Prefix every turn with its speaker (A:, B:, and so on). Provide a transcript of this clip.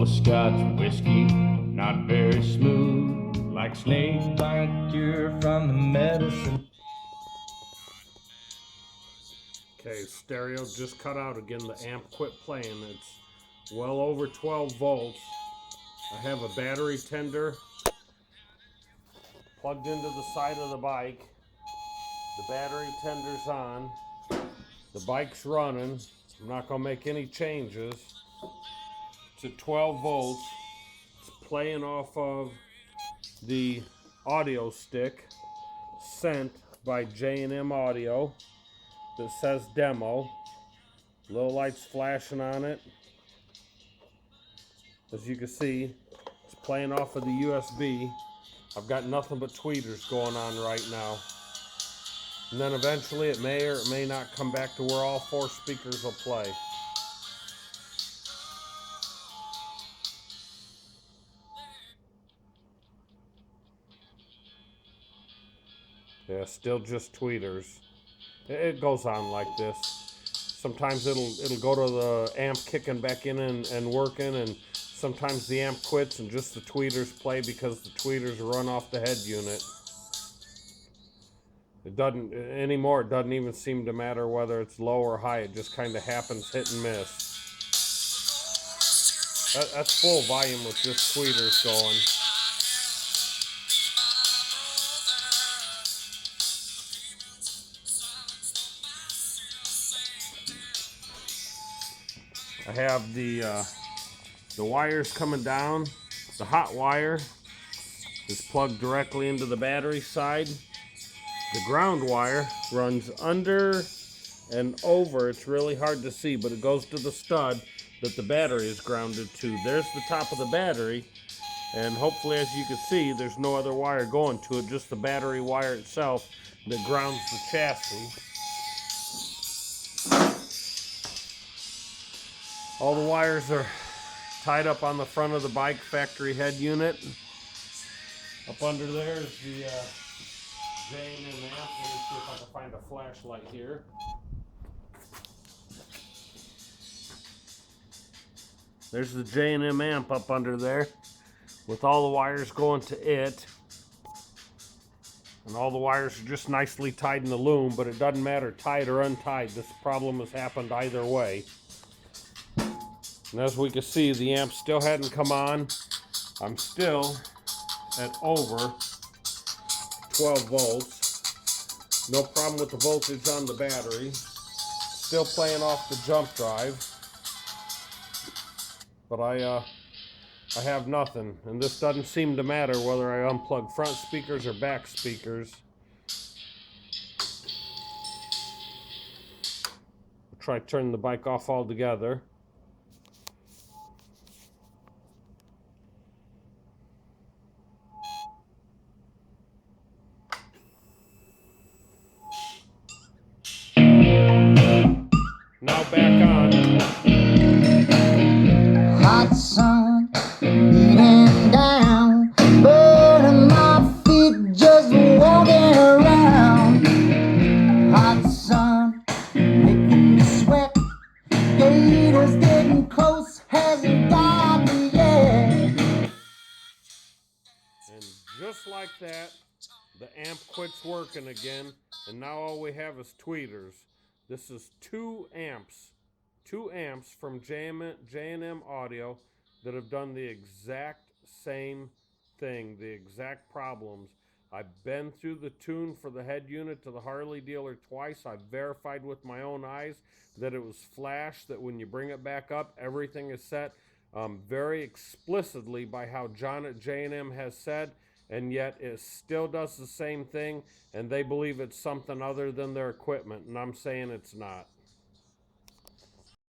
A: Scotch whiskey, not very smooth, like snake bite cure from the medicine.
B: Okay, stereo just cut out again. The amp quit playing. It's well over 12 volts. I have a battery tender plugged into the side of the bike. The battery tender's on. The bike's running. I'm not going to make any changes. It's at 12 volts. It's playing off of the audio stick sent by J&M Audio that says demo. Little lights flashing on it. As you can see, it's playing off of the USB. I've got nothing but tweeters going on right now. And then eventually it may or it may not come back to where all 4 speakers will play. Yeah, still just tweeters. It goes on like this. Sometimes it'll go to the amp kicking back in and working, and sometimes the amp quits and just the tweeters play because the tweeters run off the head unit. It doesn't anymore. It doesn't even seem to matter whether it's low or high. It just kind of happens hit and miss. That's full volume with just tweeters going. I have the wires coming down. The hot wire is plugged directly into the battery side. The ground wire runs under and over. It's really hard to see, but it goes to the stud that the battery is grounded to. There's the top of the battery, and hopefully, as you can see, there's no other wire going to it, just the battery wire itself that grounds the chassis. All the wires are tied up on the front of the bike factory head unit. Up under there is the J&M amp. Let me see if I can find a flashlight here. There's the J&M amp up under there with all the wires going to it. And all the wires are just nicely tied in the loom, but it doesn't matter tied or untied. This problem has happened either way. And as we can see, the amp still hadn't come on. I'm still at over 12 volts. No problem with the voltage on the battery. Still playing off the jump drive. But I have nothing. And this doesn't seem to matter whether I unplug front speakers or back speakers. I'll try to turn the bike off altogether. Now back on.
C: Hot sun beating down, burning my feet just walking around. Hot sun making me sweat. Gators getting close, hasn't got me yet.
B: And just like that, the amp quits working again, and now all we have is tweeters. This is 2 amps from J&M Audio that have done the exact same thing, the exact problems. I've been through the tune for the head unit to the Harley dealer twice. I've verified with my own eyes that it was flash, that when you bring it back up, everything is set very explicitly by how John at J&M has said, and yet it still does the same thing, and they believe it's something other than their equipment, and I'm saying it's not.